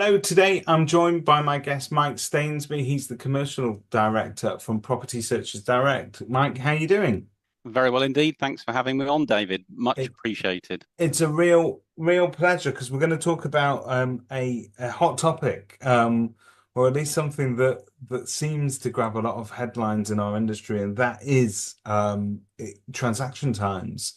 Hello, today I'm joined by my guest Mike Stainsby. He's the commercial director from Property Searches Direct. Mike, how you doing? Very well indeed. Thanks for having me on, David. Much It, appreciated. it's a real pleasure because we're going to talk about a hot topic, or at least something that seems to grab a lot of headlines in our industry, and that is transaction times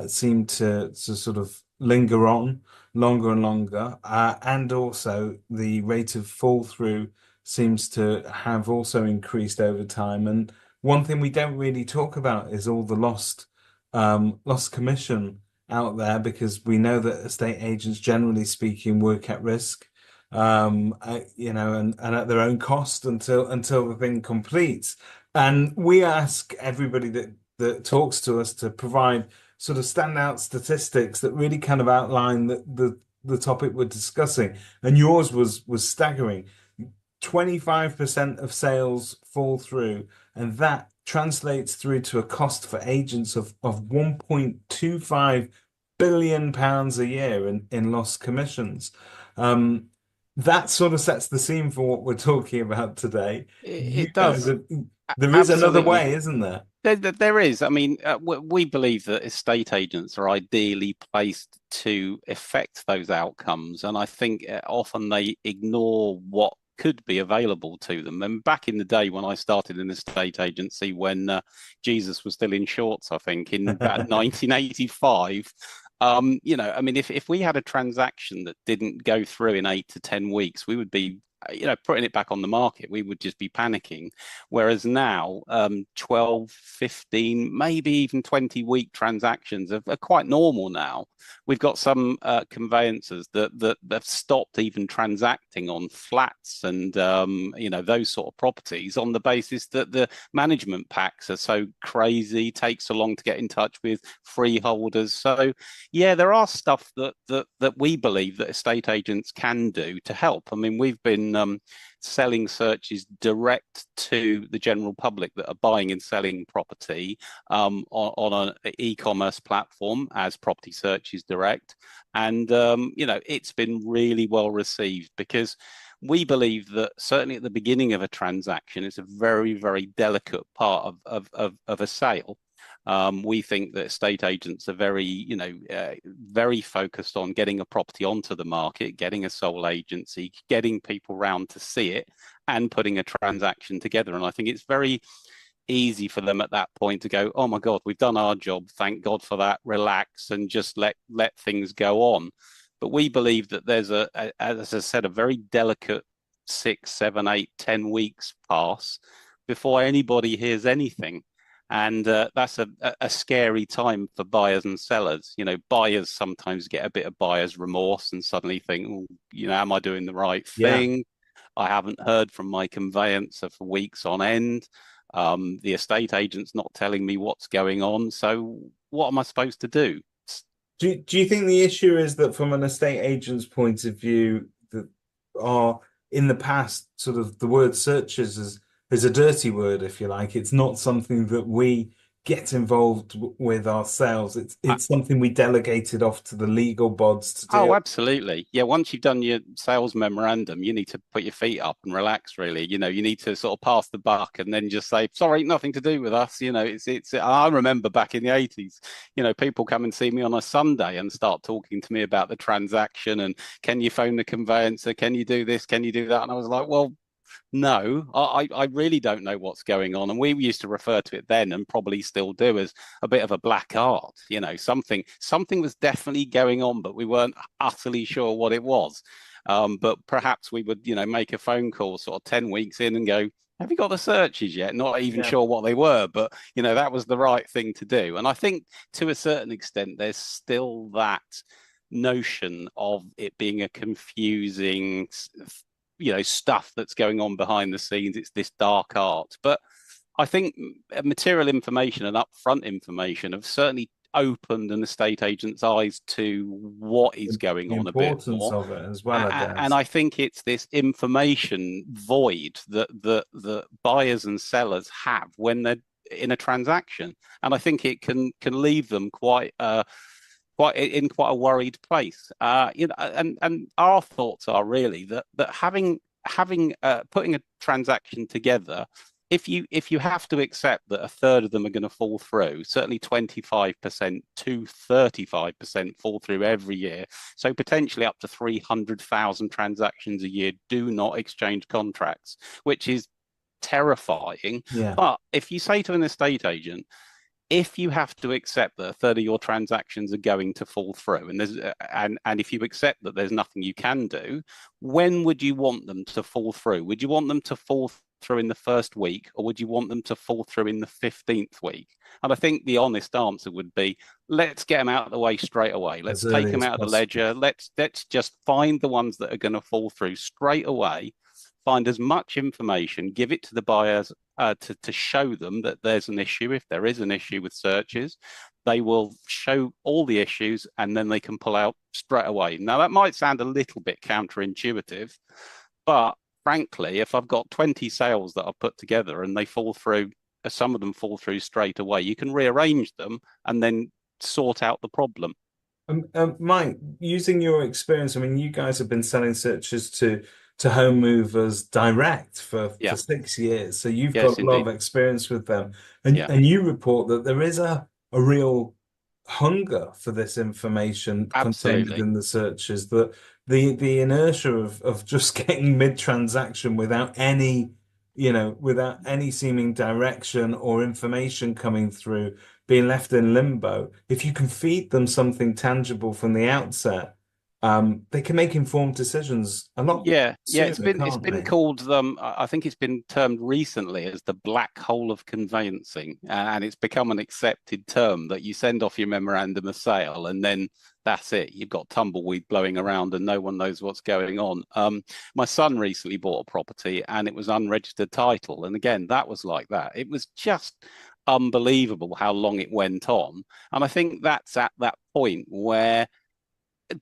seem to sort of linger on longer and longer, and also the rate of fall through seems to have also increased over time. And one thing we don't really talk about is all the lost commission out there because we know that estate agents, generally speaking, work at risk, and at their own cost until the thing completes. And we ask everybody that talks to us to provide sort of standout statistics that really kind of outline the topic we're discussing. And yours was staggering. 25% of sales fall through, and that translates through to a cost for agents of 1.25 billion pounds a year in lost commissions. Um, that sort of sets the scene for what we're talking about today. You It guys does. have, there is another Absolutely. way, isn't there? There is. I mean, we believe that estate agents are ideally placed to affect those outcomes. And I think often they ignore what could be available to them. And back in the day when I started in the estate agency, when Jesus was still in shorts, I think in about 1985, I mean, if we had a transaction that didn't go through in 8 to 10 weeks, we would be putting it back on the market, we would just be panicking. Whereas now, 12, 15, maybe even 20-week transactions are quite normal now. We've got some conveyancers that have stopped even transacting on flats and, those sort of properties on the basis that the management packs are so crazy, takes so long to get in touch with freeholders. So, yeah, there are stuff that we believe that estate agents can do to help. I mean, we've been selling searches direct to the general public that are buying and selling property on an e-commerce platform as Property Searches Direct, and it's been really well received because we believe that certainly at the beginning of a transaction, it's a very, very delicate part of a sale. We think that estate agents are very focused on getting a property onto the market, getting a sole agency, getting people round to see it, and putting a transaction together. And I think it's very easy for them at that point to go, "Oh my God, we've done our job. Thank God for that. Relax and just let things go on." But we believe that there's as I said, a very delicate 6, 7, 8, 10 weeks pass before anybody hears anything. And that's a scary time for buyers and sellers. Buyers sometimes get a bit of buyer's remorse and suddenly think, oh, am I doing the right Yeah. thing? I haven't heard from my conveyancer for weeks on end. The estate agent's not telling me what's going on. So what am I supposed to do? Do you think the issue is that from an estate agent's point of view, that are in the past sort of the word searches is a dirty word, if you like. It's not something that we get involved with ourselves. It's something we delegated off to the legal bods to Oh, deal. absolutely. Yeah, once you've done your sales memorandum, you need to put your feet up and relax, really. You need to sort of pass the buck and then just say, sorry, nothing to do with us. I remember back in the 80s, people come and see me on a Sunday and start talking to me about the transaction and can you phone the conveyancer? Can you do this? Can you do that? And I was like, well, no, I really don't know what's going on. And we used to refer to it then and probably still do as a bit of a black art. Something was definitely going on, but we weren't utterly sure what it was. But perhaps we would, make a phone call sort of 10 weeks in and go, have you got the searches yet? Not even Yeah. sure what they were, but that was the right thing to do. And I think to a certain extent, there's still that notion of it being a confusing stuff that's going on behind the scenes. It's this dark art. But I think material information and upfront information have certainly opened an estate agent's eyes to what is going The on a bit importance more. of it as well, I And guess. I think it's this information void that buyers and sellers have when they're in a transaction. And I think it can leave them quite a worried place. And our thoughts are really that having putting a transaction together, if you have to accept that a third of them are going to fall through, certainly 25% to 35% fall through every year. So potentially up to 300,000 transactions a year do not exchange contracts, which is terrifying. Yeah. But if you say to an estate agent, if you have to accept that a third of your transactions are going to fall through, and if you accept that there's nothing you can do, when would you want them to fall through? Would you want them to fall through in the first week, or would you want them to fall through in the 15th week? And I think the honest answer would be, let's get them out of the way straight away. As Let's take early them as out of the possible. ledger. Let's just find the ones that are going to fall through straight away. Find as much information, give it to the buyers to show them that there's an issue. If there is an issue with searches, they will show all the issues and then they can pull out straight away. Now, that might sound a little bit counterintuitive, but frankly, if I've got 20 sales that I've put together and they fall through, some of them fall through straight away, you can rearrange them and then sort out the problem. Mike, using your experience, I mean, you guys have been selling searches to home movers direct for Yeah. 6 years, so you've got Yes, a lot of indeed. experience with them, and Yeah. and you report that there is a real hunger for this information contained Absolutely. within the searches. That the inertia of just getting mid-transaction without any, without any seeming direction or information coming through, being left in limbo. If you can feed them something tangible from the outset, they can make informed decisions a lot Yeah, yeah, sooner, it's can't been they? called I think it's been termed recently as the black hole of conveyancing, and it's become an accepted term that you send off your memorandum of sale and then that's it. You've got tumbleweed blowing around and no one knows what's going on. My son recently bought a property and it was unregistered title, and again, that was like that. It was just unbelievable how long it went on, and I think that's at that point where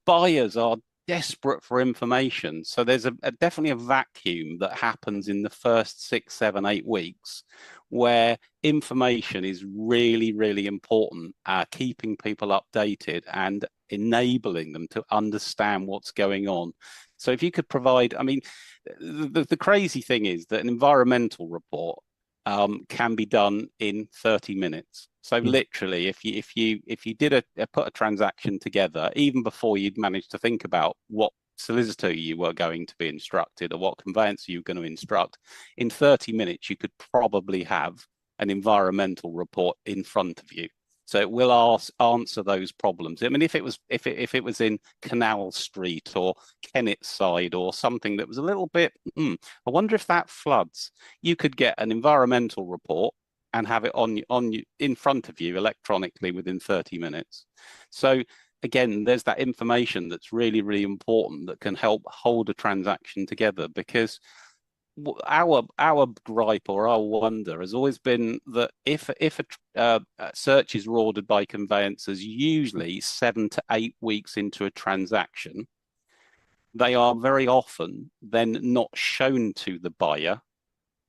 buyers are desperate for information. So there's definitely a vacuum that happens in the first 6, 7, 8 weeks where information is really, really important, keeping people updated and enabling them to understand what's going on. So if you could provide, I mean, the crazy thing is that an environmental report can be done in 30 minutes. So Yeah. literally, if you did put a transaction together, even before you'd managed to think about what solicitor you were going to be instructed or what conveyancer you were going to instruct, in 30 minutes you could probably have an environmental report in front of you. So it will answer those problems. I mean, if it was in Canal Street or Kennet side or something that was a little bit, I wonder if that floods. You could get an environmental report and have it on in front of you electronically within 30 minutes. So again, there's that information that's really, really important that can help hold a transaction together, because our gripe or our wonder has always been that if a search is ordered by conveyancers, usually 7 to 8 weeks into a transaction, they are very often then not shown to the buyer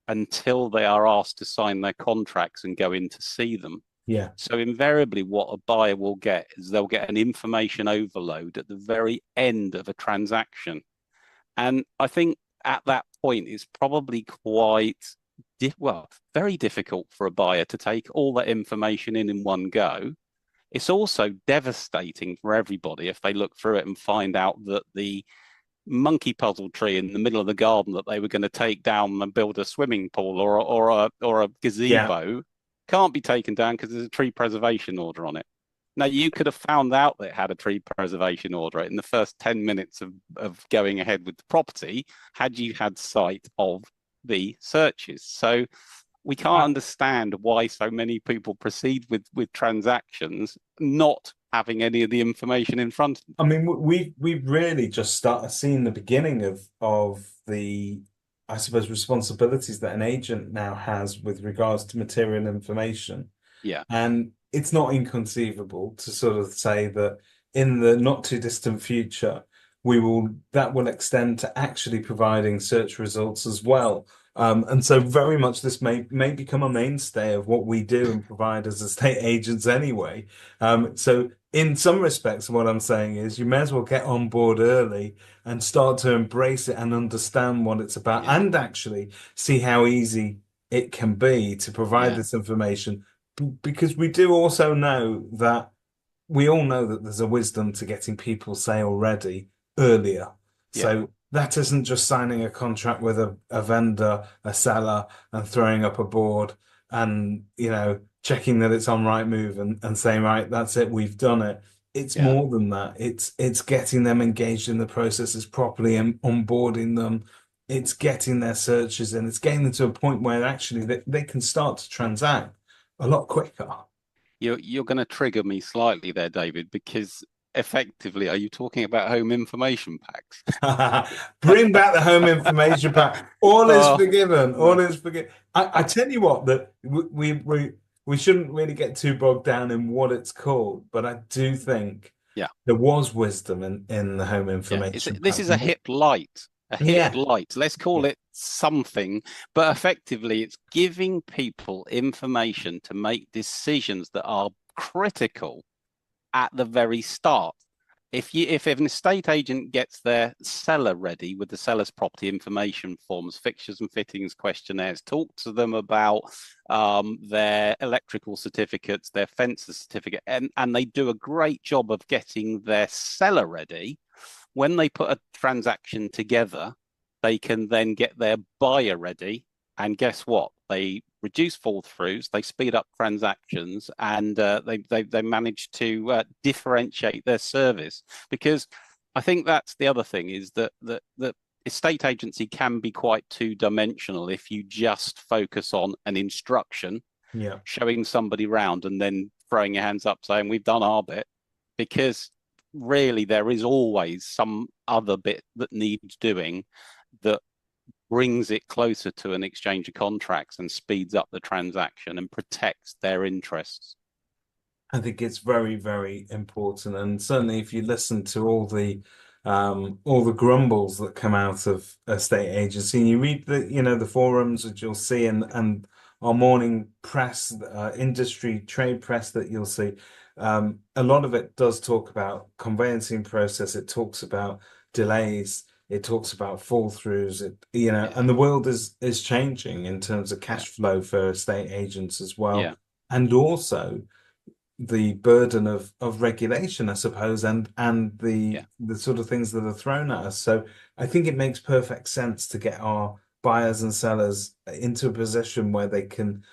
until they are asked to sign their contracts and go in to see them. Yeah. So invariably, what a buyer will get is they'll get an information overload at the very end of a transaction. And I think at that point, it's probably very difficult for a buyer to take all that information in one go. It's also devastating for everybody if they look through it and find out that the monkey puzzle tree in the middle of the garden that they were going to take down and build a swimming pool or a Yeah. gazebo can't be taken down because there's a tree preservation order on it. Now, you could have found out that it had a tree preservation order in the first 10 minutes of going ahead with the property had you had sight of the searches. So we can't I, understand why so many people proceed with transactions not having any of the information in front of them. I mean, we've really just started seeing the beginning of the, I suppose, responsibilities that an agent now has with regards to material information. Yeah. And it's not inconceivable to sort of say that in the not too distant future, that will extend to actually providing search results as well. And so very much this may become a mainstay of what we do and provide as estate agents anyway. So in some respects, what I'm saying is you may as well get on board early and start to embrace it and understand what it's about Yeah, and actually see how easy it can be to provide yeah, this information. Because we do also know that we all know that there's a wisdom to getting people sale ready earlier. yeah, So that isn't just signing a contract with a vendor, a seller, and throwing up a board and, checking that it's on Rightmove and saying, right, that's it, we've done it. It's yeah. more than that. It's getting them engaged in the processes properly and onboarding them. It's getting their searches in. It's getting them to a point where actually they can start to transact a lot quicker. You're going to trigger me slightly there, David, because effectively, are you talking about home information packs? Bring back the home information pack. All is Oh, forgiven. All no. is forgiven. I tell you what, that we shouldn't really get too bogged down in what it's called, but I do think Yeah, there was wisdom in the home yeah. information This pack. is a hip light, a hip Yeah, light. Let's call yeah, it something, but effectively, it's giving people information to make decisions that are critical at the very start. If an estate agent gets their seller ready with the seller's property information forms, fixtures and fittings questionnaires, talk to them about their electrical certificates, their fencer certificate, and they do a great job of getting their seller ready. When they put a transaction together, they can then get their buyer ready. And guess what? They reduce fall throughs, they speed up transactions, and they manage to differentiate their service. Because I think that's the other thing is that estate agency can be quite two dimensional if you just focus on an instruction, yeah. showing somebody round, and then throwing your hands up saying we've done our bit. Because really, there is always some other bit that needs doing that brings it closer to an exchange of contracts and speeds up the transaction and protects their interests. I think it's very, very important. And certainly if you listen to all the grumbles that come out of a state agency and you read the forums that you'll see and our morning press, industry trade press that you'll see, a lot of it does talk about conveyancing process, it talks about delays. It talks about fall throughs, Yeah, and the world is changing in terms of yeah, cash flow for estate agents as well. yeah, And also the burden of regulation, I suppose, and the yeah, the sort of things that are thrown at us. So I think it makes perfect sense to get our buyers and sellers into a position where they can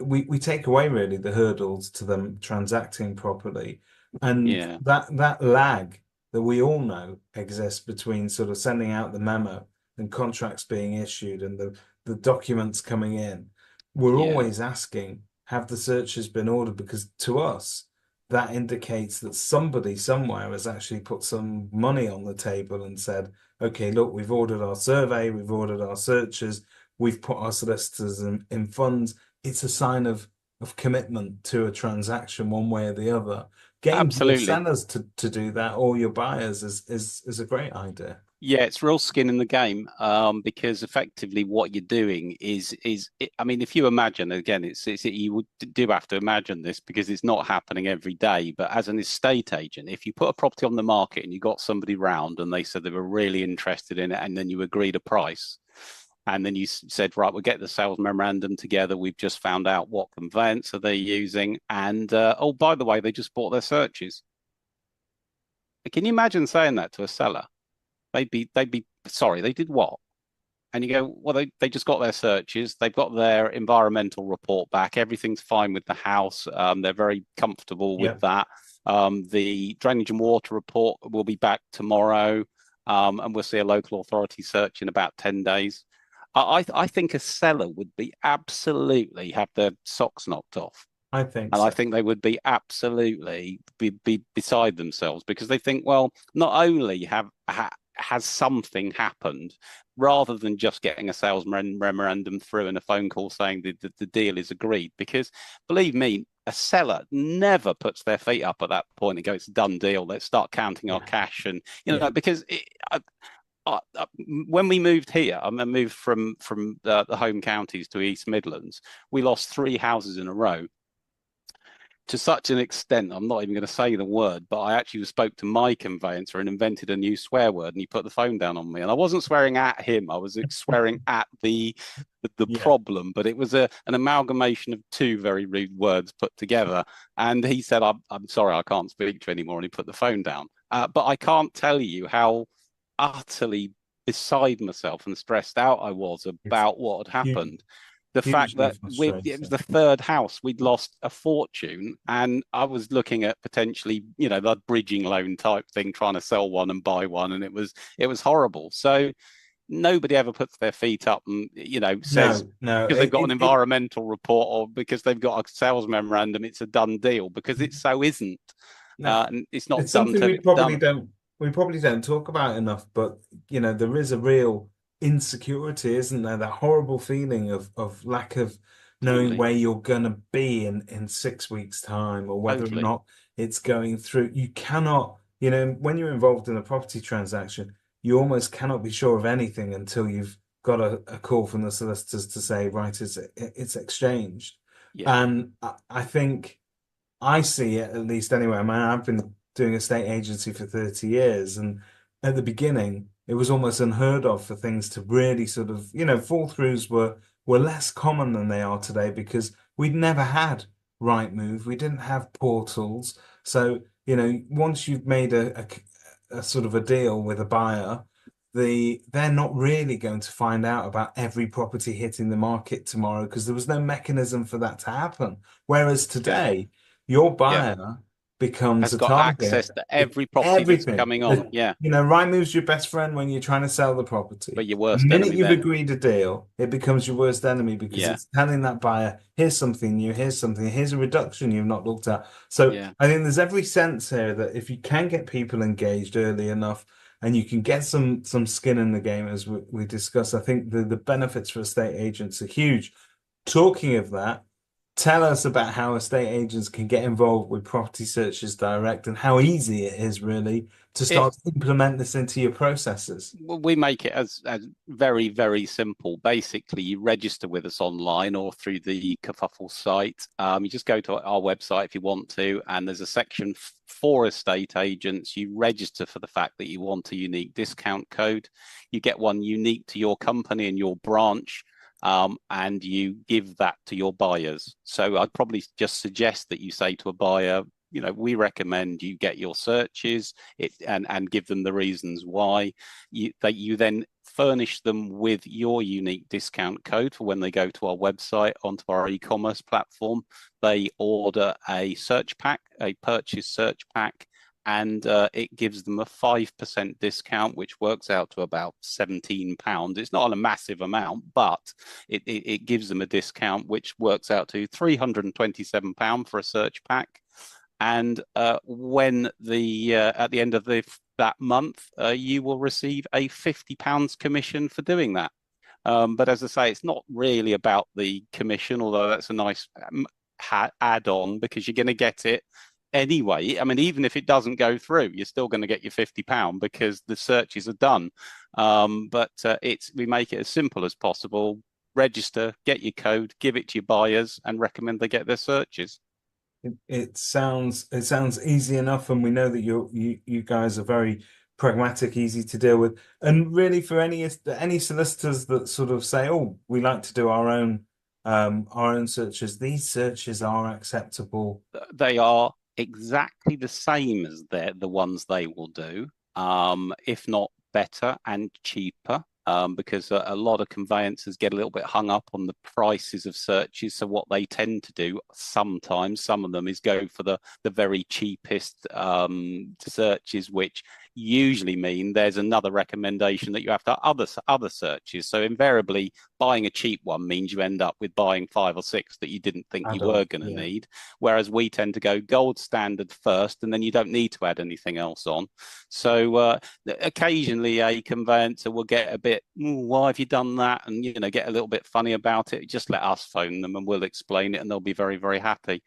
we take away really the hurdles to them transacting properly. And yeah, that lag that we all know exists between sort of sending out the memo and contracts being issued and the documents coming in. We're yeah, always asking, have the searches been ordered? Because to us, that indicates that somebody somewhere has actually put some money on the table and said, okay, look, we've ordered our survey, we've ordered our searches, we've put our solicitors in funds. It's a sign of commitment to a transaction one way or the other. Getting your absolutely. sellers to do that or your buyers is a great idea. Yeah, it's real skin in the game, because effectively what you're doing I mean, if you imagine again, it's you would do have to imagine this because it's not happening every day. But as an estate agent, if you put a property on the market and you got somebody round and they said they were really interested in it, and then you agreed a price, and then you said, right, we'll get the sales memorandum together. We've just found out what conveyancer they're using, and oh, by the way, they just bought their searches. Can you imagine saying that to a seller? They'd be sorry, they did what? And you go, well, they just got their searches, they've got their environmental report back, everything's fine with the house, they're very comfortable with Yeah, that. The drainage and water report will be back tomorrow, and we'll see a local authority search in about 10 days. I think a seller would be absolutely have their socks knocked off. I think And I so. think they would be absolutely be beside themselves because they think, well, not only has something happened, rather than just getting a sales memorandum through and a phone call saying the deal is agreed. Because believe me, a seller never puts their feet up at that point and goes, it's a done deal. Let's start counting our Yeah, cash. And, yeah. because when we moved here, I moved from the home counties to East Midlands. We lost 3 houses in a row to such an extent, I'm not even going to say the word, but I actually spoke to my conveyancer and invented a new swear word, and he put the phone down on me. And I wasn't swearing at him; I was swearing at the Yeah. problem. But it was an amalgamation of two very rude words put together. And he said, I'm sorry, I can't speak to you anymore," and he put the phone down. But I can't tell you how utterly beside myself and stressed out I was It's about what had huge, happened. The fact hugely that it was frustrating. the third house, we'd lost a fortune, and I was looking at potentially, the bridging loan type thing, trying to sell one and buy one, and it was horrible. So nobody ever puts their feet up and says No, no, because they've got an environmental report or because they've got a sales memorandum, it's a done deal, because it so isn't. no. And it's not It's done something till it's done. we probably don't talk about enough, but there is a real insecurity, isn't there? That horrible feeling of lack of knowing Totally, where you're gonna be in 6 weeks' time, or whether or totally. not it's going through. You cannot, when you're involved in a property transaction, you almost cannot be sure of anything until you've got a call from the solicitors to say, right, it's exchanged. Yeah, And I think. I see it, at least anyway. I mean, I've been doing estate agency for 30 years, and at the beginning, it was almost unheard of for things to really sort of, fall throughs were less common than they are today because we'd never had Rightmove, we didn't have portals. So, once you've made a sort of a deal with a buyer, they're not really going to find out about every property hitting the market tomorrow because there was no mechanism for that to happen. Whereas yeah, today, your yeah. buyer becomes Has a got access target to with every property that's everything. coming on. Yeah, Rightmove's your best friend when you're trying to sell the property. but your The worst minute enemy you've then. agreed a deal, it becomes your worst enemy because Yeah, it's telling that buyer, here's something new, here's something, here's a reduction you've not looked at. So yeah. I think there's every sense here that if you can get people engaged early enough and you can get some skin in the game, as we discussed, I think the benefits for estate agents are huge. Talking of that, tell us about how estate agents can get involved with property searches direct and how easy it is really to It start to implement this into your processes. we make it as very, very simple. Basically, you register with us online or through the Kerfuffle site. You just go to our website if you want to, and there's a section for estate agents. You register for the fact that you want a unique discount code. You get one unique to your company and your branch. And you give that to your buyers. So I'd probably just suggest that you say to a buyer, we recommend you get your searches and give them the reasons why. You then furnish them with your unique discount code for when they go to our website onto our e-commerce platform. They order a search pack, a purchase search pack, and it gives them a 5% discount, which works out to about £17. It's not a massive amount, but it gives them a discount, which works out to £327 for a search pack. And when the at the end of that month, you will receive a £50 commission for doing that. But as I say, it's not really about the commission, although that's a nice add-on because you're going to get it anyway. I mean, even if it doesn't go through, you're still going to get your £50 because the searches are done. But we make it as simple as possible. Register, get your code, give it to your buyers, and recommend they get their searches. It sounds easy enough, and we know that you guys are very pragmatic, easy to deal with. And really, for any solicitors that sort of say, "Oh, we like to do our own searches," these searches are acceptable. They are exactly the same as the ones they will do, if not better and cheaper. Because a lot of conveyancers get a little bit hung up on the prices of searches. So what they tend to do sometimes, some of them, is go for the very cheapest searches, which usually mean there's another recommendation that you have to other searches. So invariably, buying a cheap one means you end up with buying 5 or 6 that you didn't think you were Adult, going to yeah. need. Whereas we tend to go gold standard first, and then you don't need to add anything else on. So occasionally a conveyancer will get a bit, why have you done that? And, get a little bit funny about it. Just let us phone them and we'll explain it and they'll be very, very happy.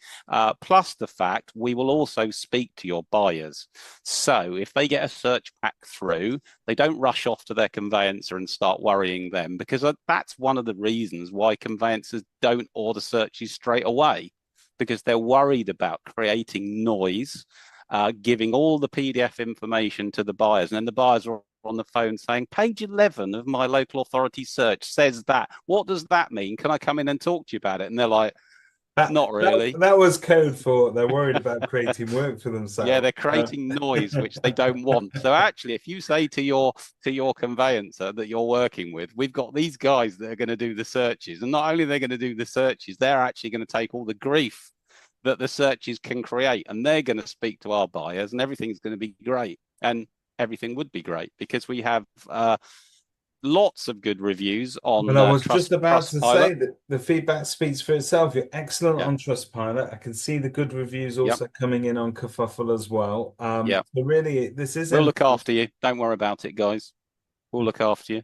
Plus the fact we will also speak to your buyers. So if they get a search pack through. They don't rush off to their conveyancer and start worrying them, because that's one of the reasons why conveyancers don't order searches straight away, because they're worried about creating noise, giving all the PDF information to the buyers, and then the buyers are on the phone saying, page 11 of my local authority search says that. What does that mean? Can I come in and talk to you about it? And they're like, not really. That was code for they're worried about creating work for Yeah, themselves. they're creating noise which they don't want. So actually, if you say to your conveyancer that you're working with, we've got these guys that are going to do the searches, and not only are they going to do the searches, they're actually going to take all the grief that the searches can create, and they're going to speak to our buyers, and everything's going to be great. And everything would be great because we have lots of good reviews Well, on I was just about to Trustpilot. say that the feedback speaks for itself. You're excellent Yeah, on Trustpilot. I can see the good reviews yep, also coming in on Kerfuffle as well. yeah. So really, this is We'll look influence. after you. Don't worry about it, guys. We'll look after you.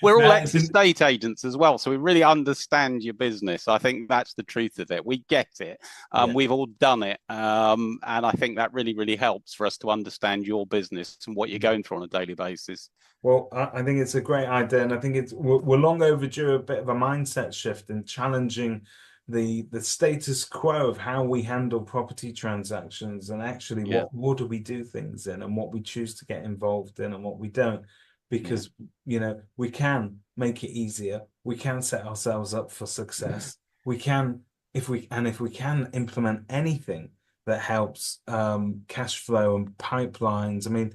We're all Now, it's in, ex-estate agents as well, so we really understand your business. I think that's the truth of it. We get it. yeah. We've all done it, and I think that really, really helps for us to understand your business and what you're going through on a daily basis. Well, I think it's a great idea, and I think we're long overdue a bit of a mindset shift in challenging the status quo of how we handle property transactions and actually Yeah, what order we do things in and what we choose to get involved in and what we don't. yeah, Because, we can make it easier. We can set ourselves up for success. We can, if we can implement anything that helps cash flow and pipelines. I mean,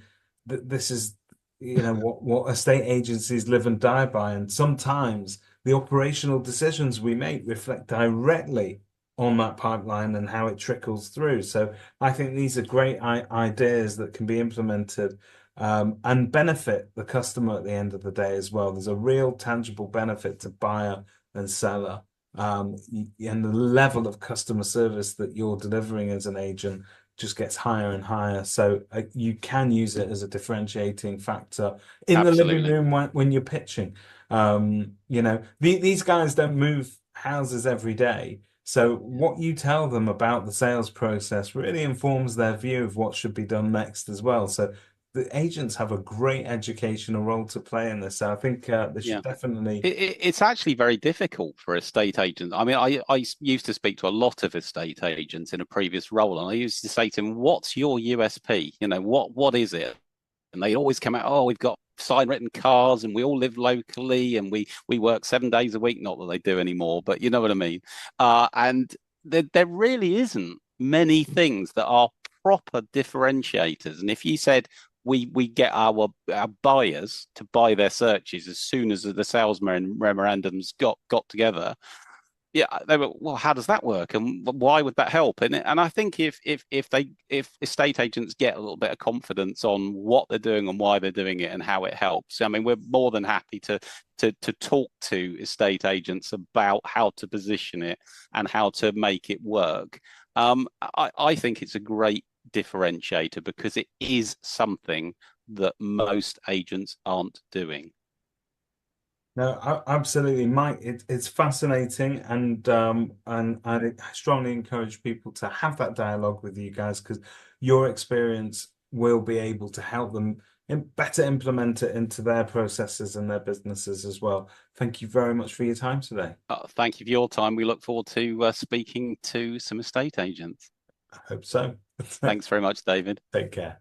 th this is what estate agencies live and die by. And sometimes the operational decisions we make reflect directly on that pipeline and how it trickles through. So I think these are great ideas that can be implemented and benefit the customer at the end of the day as well. There's a real tangible benefit to buyer and seller. And the level of customer service that you're delivering as an agent just gets higher and higher. So you can use it as a differentiating factor in the living absolutely. room when you're pitching. These guys don't move houses every day. So what you tell them about the sales process really informs their view of what should be done next as well. So the agents have a great educational role to play in this. So I think they should Yeah. definitely. It's actually very difficult for estate agents. I mean, I used to speak to a lot of estate agents in a previous role, and I used to say to them, "What's your USP? What is it?" And they always come out, "Oh, we've got sign written cars, and we all live locally, and we work 7 days a week." Not that they do anymore, but you know what I mean. And there really isn't many things that are proper differentiators. And if you said we get our buyers to buy their searches as soon as the sales memorandums got together. Yeah, they were, well, how does that work, and why would that help? And I think if estate agents get a little bit of confidence on what they're doing and why they're doing it and how it helps, I mean, we're more than happy to talk to estate agents about how to position it and how to make it work. I think it's a great differentiator because it is something that most agents aren't doing. No, absolutely, Mike. It's fascinating, and I strongly encourage people to have that dialogue with you guys because your experience will be able to help them better implement it into their processes and their businesses as well. Thank you very much for your time today. Thank you for your time. We look forward to speaking to some estate agents. I hope so. Thanks very much, David. Take care.